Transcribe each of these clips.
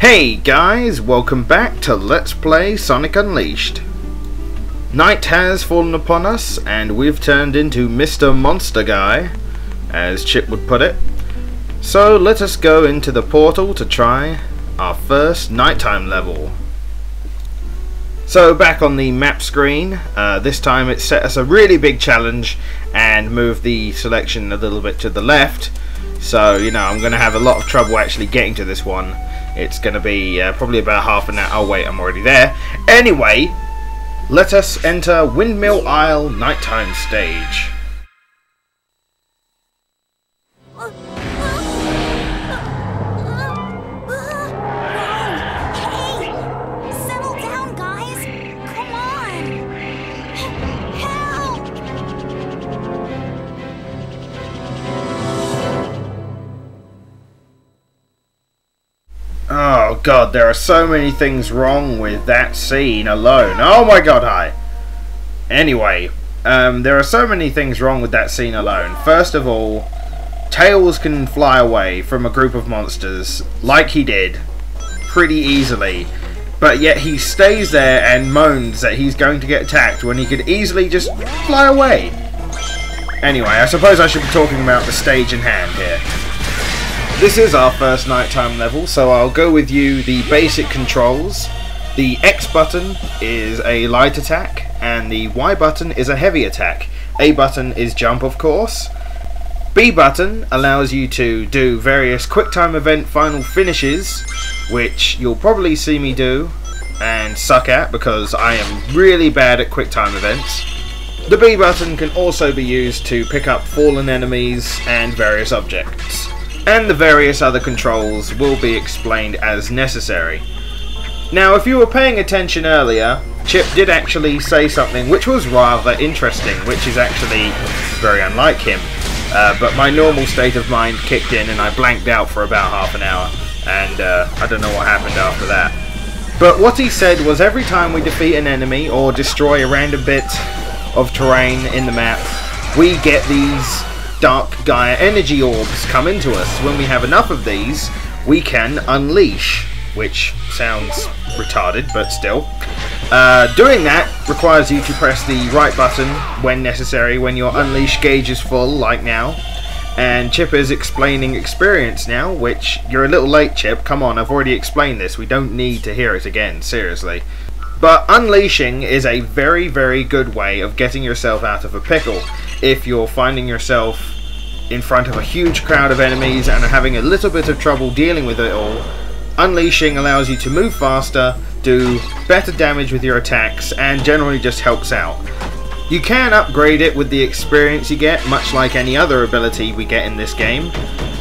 Hey guys, welcome back to Let's Play Sonic Unleashed. Night has fallen upon us and we've turned into Mr. Monster Guy, as Chip would put it. So let us go into the portal to try our first nighttime level. So back on the map screen, this time it set us a really big challenge and moved the selection a little bit to the left. So, you know, I'm going to have a lot of trouble actually getting to this one. It's going to be probably about half an hour. Oh wait, I'm already there. Anyway, let us enter Windmill Isle Nighttime Stage. Oh god, there are so many things wrong with that scene alone. Oh my god, hi. Anyway, there are so many things wrong with that scene alone. First of all, Tails can fly away from a group of monsters, like he did, pretty easily. But yet he stays there and moans that he's going to get attacked when he could easily just fly away. Anyway, I suppose I should be talking about the stage in hand here. This is our first nighttime level, so I'll go with you the basic controls. The X button is a light attack, and the Y button is a heavy attack. A button is jump, of course. B button allows you to do various QuickTime event final finishes, which you'll probably see me do and suck at because I am really bad at QuickTime events. The B button can also be used to pick up fallen enemies and various objects. And the various other controls will be explained as necessary. Now, if you were paying attention earlier, Chip did actually say something which was rather interesting, which is actually very unlike him. But my normal state of mind kicked in and I blanked out for about half an hour, and I don't know what happened after that. But what he said was every time we defeat an enemy or destroy a random bit of terrain in the map, we get these Dark Gaia energy orbs come into us. When we have enough of these, we can unleash, which sounds retarded, but still. Doing that requires you to press the right button when necessary, when your unleash gauge is full, like now. And Chip is explaining experience now, which you're a little late, Chip. Come on, I've already explained this. We don't need to hear it again, seriously. But unleashing is a very, very good way of getting yourself out of a pickle. If you're finding yourself in front of a huge crowd of enemies and are having a little bit of trouble dealing with it all, unleashing allows you to move faster, do better damage with your attacks, and generally just helps out. You can upgrade it with the experience you get, much like any other ability we get in this game,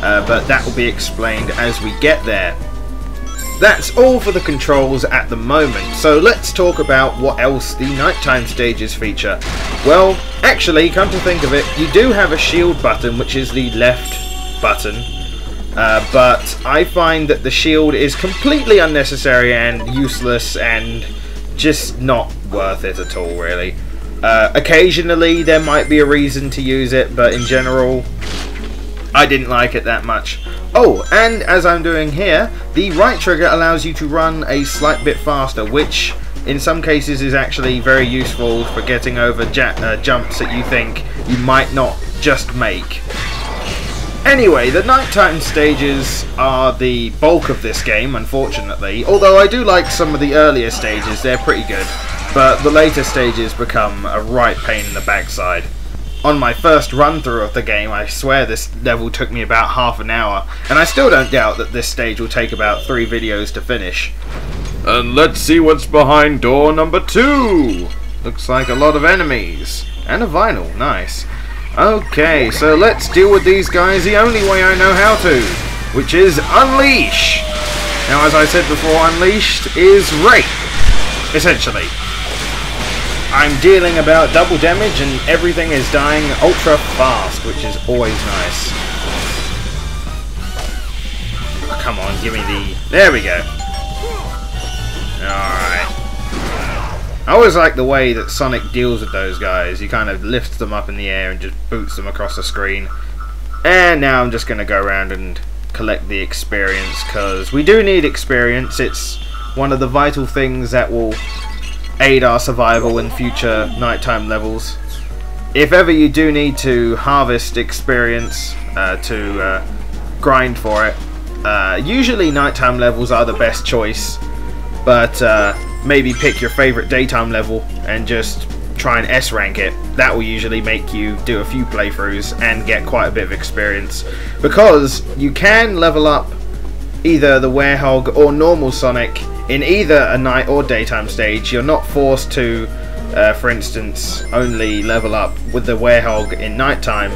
but that will be explained as we get there. That's all for the controls at the moment, so let's talk about what else the nighttime stages feature. Well, actually, come to think of it, you do have a shield button, which is the left button, but I find that the shield is completely unnecessary and useless and just not worth it at all, really. Occasionally there might be a reason to use it, but in general, I didn't like it that much. Oh, and as I'm doing here, the right trigger allows you to run a slight bit faster, which in some cases is actually very useful for getting over jumps that you think you might not just make. Anyway, the nighttime stages are the bulk of this game, unfortunately, although I do like some of the earlier stages, they're pretty good, but the later stages become a right pain in the backside. On my first run through of the game, I swear this level took me about half an hour, and I still don't doubt that this stage will take about 3 videos to finish. And let's see what's behind door number 2! Looks like a lot of enemies. And a vinyl, nice. Okay, so let's deal with these guys the only way I know how to, which is unleash! Now, as I said before, unleashed is rape, essentially. I'm dealing about double damage and everything is dying ultra fast, which is always nice. Oh, come on, give me the... There we go. Alright. I always like the way that Sonic deals with those guys. He kind of lifts them up in the air and just boots them across the screen. And now I'm just going to go around and collect the experience, because we do need experience. It's one of the vital things that will aid our survival in future nighttime levels. If ever you do need to harvest experience to grind for it, usually nighttime levels are the best choice, but maybe pick your favorite daytime level and just try and S-rank it. That will usually make you do a few playthroughs and get quite a bit of experience, because you can level up either the Werehog or normal Sonic in either a night or daytime stage. You're not forced to, for instance, only level up with the Werehog in nighttime.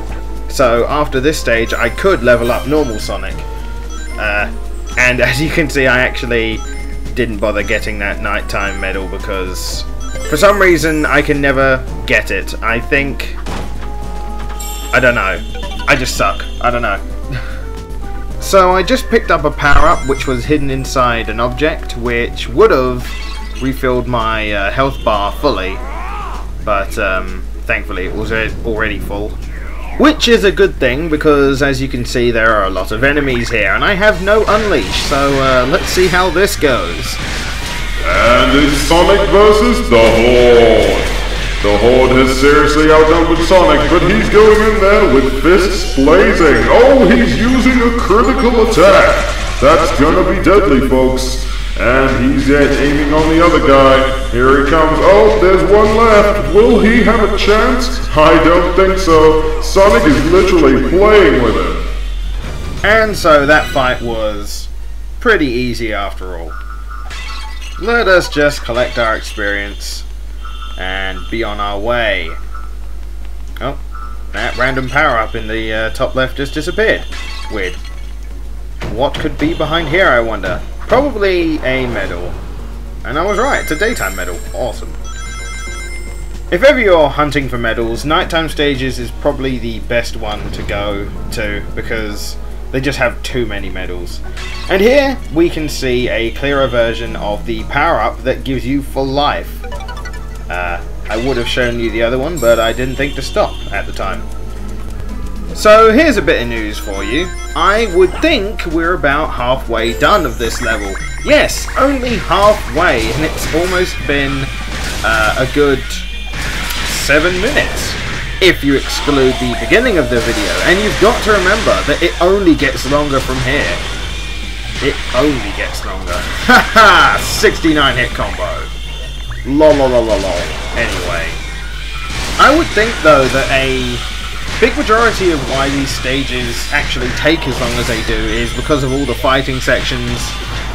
So after this stage I could level up normal Sonic, and as you can see I actually didn't bother getting that nighttime medal because for some reason I can never get it. I think, I don't know, I just suck, I don't know. So I just picked up a power-up which was hidden inside an object, which would have refilled my health bar fully, but thankfully it was already full. Which is a good thing, because as you can see there are a lot of enemies here, and I have no unleash, so let's see how this goes. And it's Sonic versus the Horde. The Horde has seriously outnumbered Sonic, but he's going in there with fists blazing. Oh, he's using a critical attack. That's gonna be deadly, folks. And he's yet aiming on the other guy. Here he comes. Oh, there's one left. Will he have a chance? I don't think so. Sonic is literally playing with him. And so that fight was pretty easy after all. Let us just collect our experience and be on our way. Oh, that random power-up in the top left just disappeared. Weird. What could be behind here, I wonder? Probably a medal. And I was right, it's a daytime medal. Awesome. If ever you're hunting for medals, nighttime stages is probably the best one to go to, because they just have too many medals. And here we can see a clearer version of the power-up that gives you full life. I would have shown you the other one, but I didn't think to stop at the time. So here's a bit of news for you. I would think we're about halfway done of this level. Yes, only halfway, and it's almost been a good 7 minutes, if you exclude the beginning of the video. And you've got to remember that it only gets longer from here. It only gets longer. Haha! 69 hit combo. Lol. Anyway, I would think though that a big majority of why these stages actually take as long as they do is because of all the fighting sections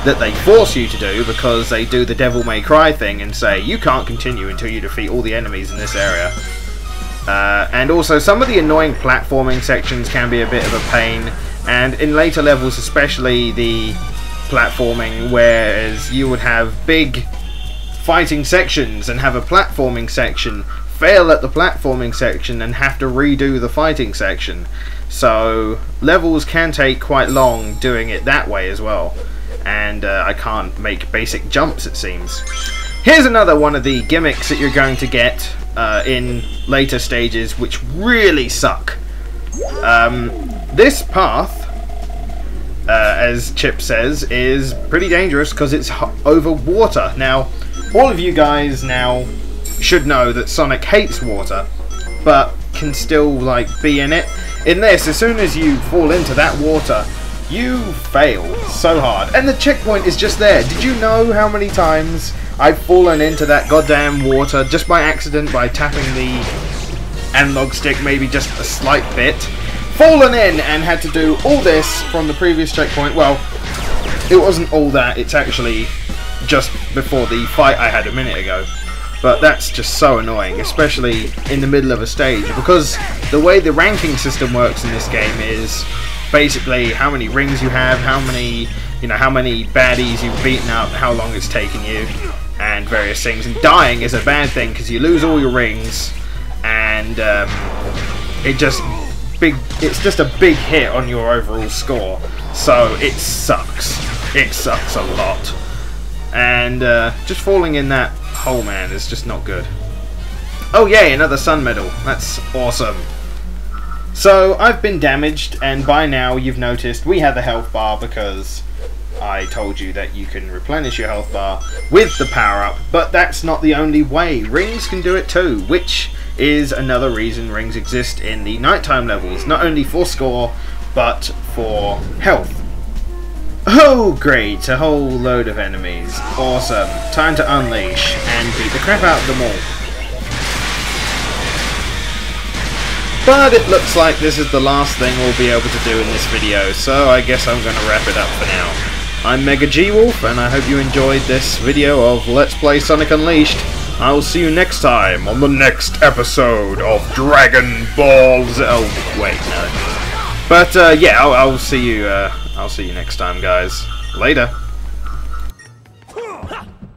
that they force you to do, because they do the Devil May Cry thing and say you can't continue until you defeat all the enemies in this area. And also some of the annoying platforming sections can be a bit of a pain, and in later levels especially the platforming, whereas you would have big fighting sections and have a platforming section, fail at the platforming section and have to redo the fighting section. So levels can take quite long doing it that way as well, and I can't make basic jumps, it seems. Here's another one of the gimmicks that you're going to get in later stages which really suck. This path, as Chip says, is pretty dangerous because it's over water. Now all of you guys now should know that Sonic hates water, but can still like be in it. In this, as soon as you fall into that water, you fail so hard, and the checkpoint is just there. Did you know how many times I've fallen into that goddamn water just by accident, by tapping the analog stick maybe just a slight bit, fallen in and had to do all this from the previous checkpoint? Well, it wasn't all that, it's actually just before the fight I had a minute ago. But that's just so annoying, especially in the middle of a stage, because the way the ranking system works in this game is basically how many rings you have, how many baddies you've beaten up, how long it's taken you, and various things. And dying is a bad thing because you lose all your rings, and it's just a big hit on your overall score. So it sucks. It sucks a lot. And just falling in that hole, man, is just not good. Oh yay, another sun medal. That's awesome. So, I've been damaged, and by now you've noticed we have the health bar because I told you that you can replenish your health bar with the power-up, but that's not the only way. Rings can do it too, which is another reason rings exist in the nighttime levels, not only for score, but for health. Oh great, a whole load of enemies. Awesome. Time to unleash and beat the crap out of them all. But it looks like this is the last thing we'll be able to do in this video, so I guess I'm going to wrap it up for now. I'm Mega G-Wolf, and I hope you enjoyed this video of Let's Play Sonic Unleashed. I will see you next time on the next episode of Dragon Ball Z. Oh, wait, no. But, yeah, I'll see you next time, guys. Later.